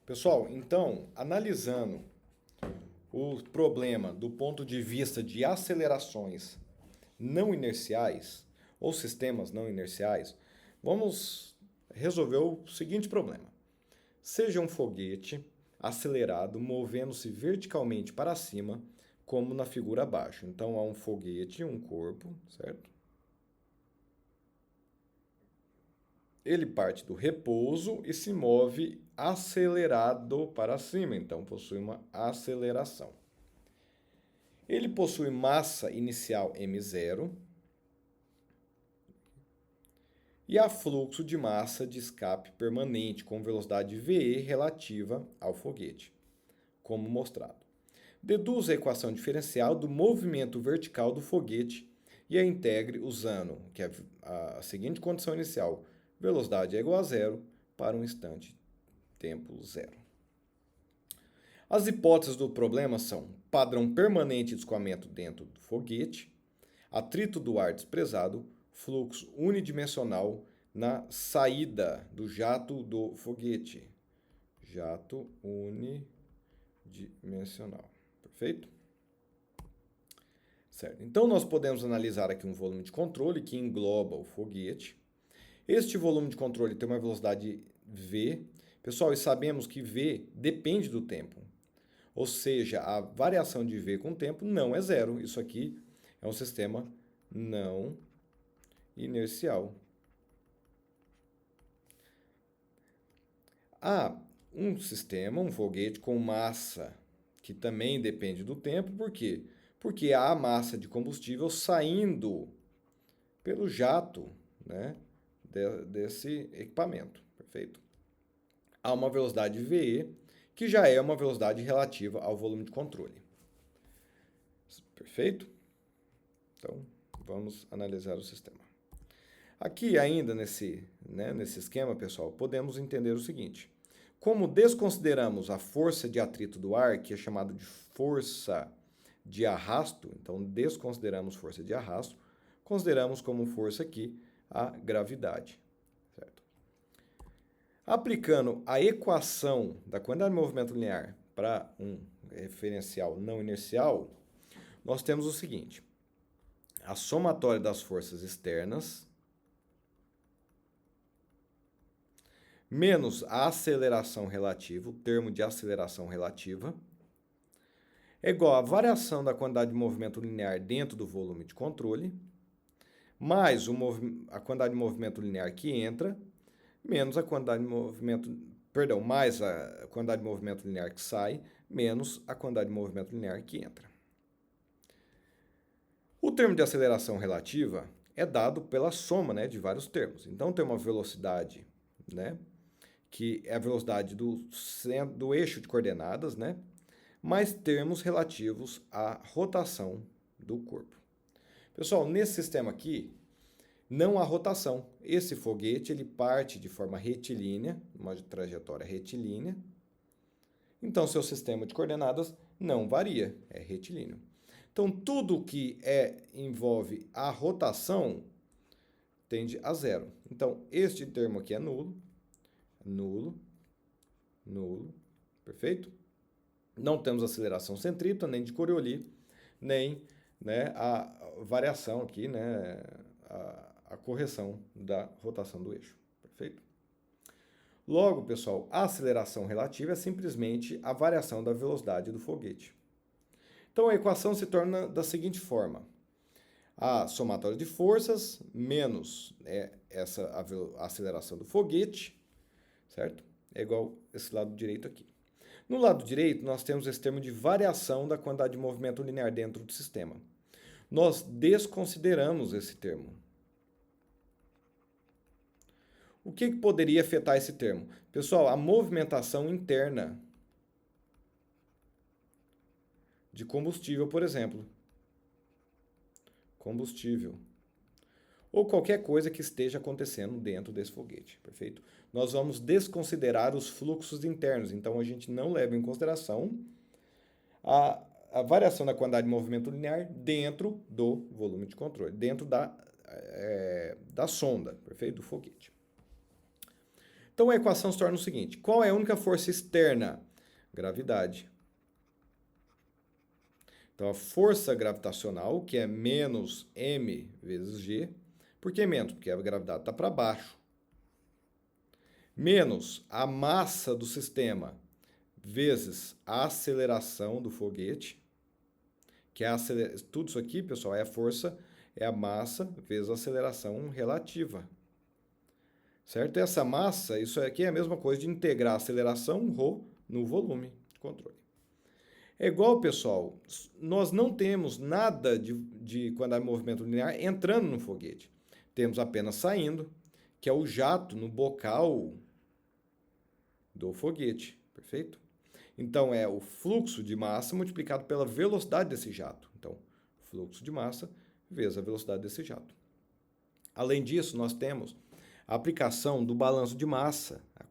Pessoal, então, analisando o problema do ponto de vista de acelerações não inerciais ou sistemas não inerciais, vamos resolver o seguinte problema. Seja um foguete acelerado movendo-se verticalmente para cima, como na figura abaixo. Então, há um foguete, um corpo, certo? Ele parte do repouso e se move acelerado para cima, então possui uma aceleração. Ele possui massa inicial m0 e há fluxo de massa de escape permanente com velocidade VE relativa ao foguete, como mostrado. Deduza a equação diferencial do movimento vertical do foguete e a integre usando a seguinte condição inicial: velocidade é igual a zero para um instante, tempo zero. As hipóteses do problema são padrão permanente de escoamento dentro do foguete, atrito do ar desprezado, fluxo unidimensional na saída do jato do foguete. Jato unidimensional. Perfeito? Certo. Então, nós podemos analisar aqui um volume de controle que engloba o foguete. Este volume de controle tem uma velocidade v. Pessoal, e sabemos que v depende do tempo. Ou seja, a variação de v com o tempo não é zero. Isso aqui é um sistema não inercial. Há um sistema, um foguete com massa que também depende do tempo. Por quê? Porque há massa de combustível saindo pelo jato, né, desse equipamento. Perfeito? Há uma velocidade VE, que já é uma velocidade relativa ao volume de controle. Perfeito? Então, vamos analisar o sistema. Aqui ainda nesse esquema, pessoal, podemos entender o seguinte. Como desconsideramos a força de atrito do ar, que é chamada de força de arrasto, então desconsideramos força de arrasto, consideramos como força aqui a gravidade. Certo? Aplicando a equação da quantidade de movimento linear para um referencial não inercial, nós temos o seguinte: a somatória das forças externas menos a aceleração relativa, o termo de aceleração relativa, é igual à variação da quantidade de movimento linear dentro do volume de controle, mais a quantidade de movimento linear que entra, menos a quantidade de movimento, mais a quantidade de movimento linear que sai, menos a quantidade de movimento linear que entra. O termo de aceleração relativa é dado pela soma, de vários termos. Então, tem uma velocidade, que é a velocidade do eixo de coordenadas, mais termos relativos à rotação do corpo. Pessoal, nesse sistema aqui, não há rotação. Esse foguete ele parte de forma retilínea, uma trajetória retilínea. Então, seu sistema de coordenadas não varia, é retilíneo. Então, tudo que envolve a rotação tende a zero. Então, este termo aqui é nulo, nulo, nulo, perfeito? Não temos aceleração centrípeta, nem de Coriolis, nem a variação aqui, a correção da rotação do eixo, perfeito? Logo, pessoal, a aceleração relativa é simplesmente a variação da velocidade do foguete. Então, a equação se torna da seguinte forma: a somatória de forças menos a aceleração do foguete, certo? É igual esse lado direito aqui. No lado direito, nós temos esse termo de variação da quantidade de movimento linear dentro do sistema. Nós desconsideramos esse termo. O que poderia afetar esse termo? Pessoal, a movimentação interna de combustível, por exemplo. Combustível. Ou qualquer coisa que esteja acontecendo dentro desse foguete, perfeito? Nós vamos desconsiderar os fluxos internos, então a gente não leva em consideração a variação da quantidade de movimento linear dentro do volume de controle, dentro da sonda, perfeito? Do foguete. Então a equação se torna o seguinte: qual é a única força externa? Gravidade. Então a força gravitacional, que é menos m vezes g, por que menos? Porque a gravidade está para baixo. Menos a massa do sistema vezes a aceleração do foguete, que é tudo isso aqui, pessoal, é a força, é a massa vezes a aceleração relativa. Certo? Essa massa, isso aqui é a mesma coisa de integrar a aceleração ρ no volume de controle. É igual, pessoal, nós não temos nada de quando há movimento linear entrando no foguete. Temos apenas saindo, que é o jato no bocal do foguete, perfeito? Então, é o fluxo de massa multiplicado pela velocidade desse jato. Então, fluxo de massa vezes a velocidade desse jato. Além disso, nós temos a aplicação do balanço de massa, a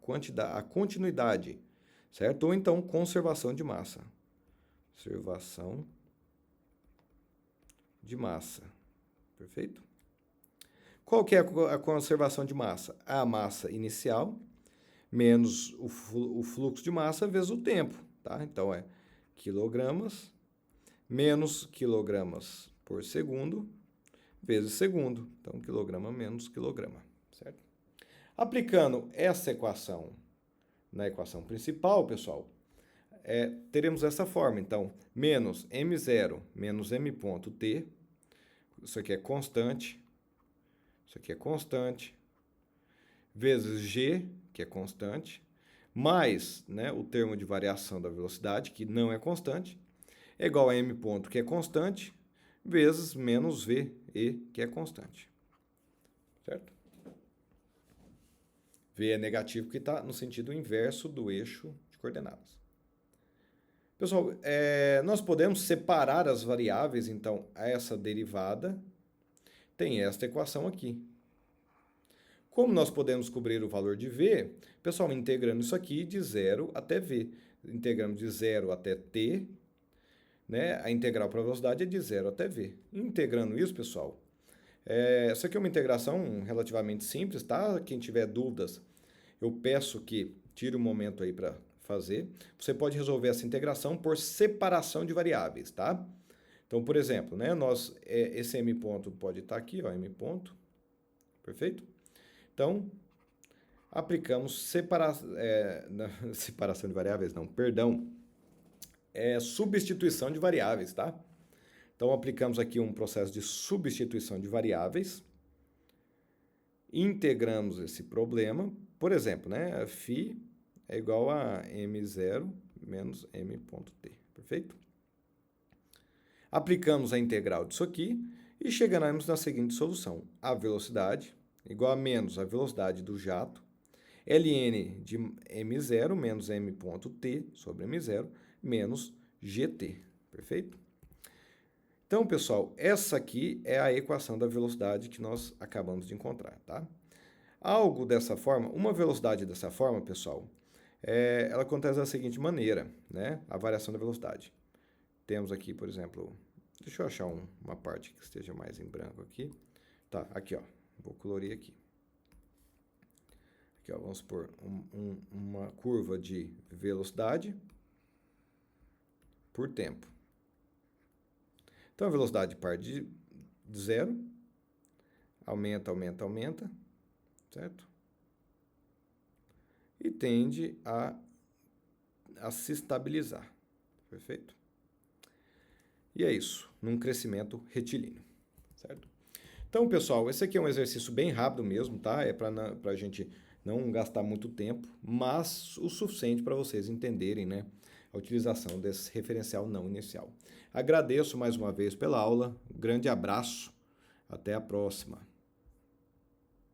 continuidade, certo? Ou então, conservação de massa. Conservação de massa, perfeito? Qual que é a conservação de massa? A massa inicial menos o fluxo de massa vezes o tempo, tá? Então, é quilogramas menos quilogramas por segundo vezes segundo. Então, quilograma menos quilograma, certo? Aplicando essa equação na equação principal, pessoal, teremos essa forma. Então, menos m0 menos m ponto t, isso aqui é constante, vezes g, que é constante, mais, né, o termo de variação da velocidade, que não é constante, é igual a m ponto, que é constante, vezes menos v, e, que é constante. Certo? V é negativo, que está no sentido inverso do eixo de coordenadas. Pessoal, nós podemos separar as variáveis, então, essa derivada tem esta equação aqui. Como nós podemos cobrir o valor de V? Pessoal, integrando isso aqui de 0 até V. Integramos de 0 até t, né? A integral para a velocidade é de 0 até V. Integrando isso, pessoal, isso aqui é uma integração relativamente simples, tá? Quem tiver dúvidas, eu peço que tire um momento aí para fazer. Você pode resolver essa integração por separação de variáveis, tá? Então, por exemplo, né, esse m ponto pode estar aqui, ó, m ponto, perfeito? Então, aplicamos separação de variáveis, não, perdão, substituição de variáveis, tá? Então, aplicamos aqui um processo de substituição de variáveis, integramos esse problema, por exemplo, né, φ é igual a m0 menos m ponto t, perfeito? Aplicamos a integral disso aqui e chegaremos na seguinte solução. A velocidade igual a menos a velocidade do jato, ln de m0 menos m ponto t sobre m0 menos gt, perfeito? Então, pessoal, essa aqui é a equação da velocidade que nós acabamos de encontrar, tá? Algo dessa forma, uma velocidade dessa forma, pessoal, ela acontece da seguinte maneira, né? A variação da velocidade. Temos aqui, por exemplo, deixa eu achar uma parte que esteja mais em branco aqui. Tá, aqui, ó. Vou colorir aqui. Aqui, ó, vamos supor uma curva de velocidade por tempo. Então, a velocidade parte de 0, aumenta, aumenta, aumenta, certo? E tende a se estabilizar, perfeito? E é isso, num crescimento retilíneo, certo? Então, pessoal, esse aqui é um exercício bem rápido mesmo, tá? É para a gente não gastar muito tempo, mas o suficiente para vocês entenderem, né, a utilização desse referencial não inicial. Agradeço mais uma vez pela aula, um grande abraço, até a próxima.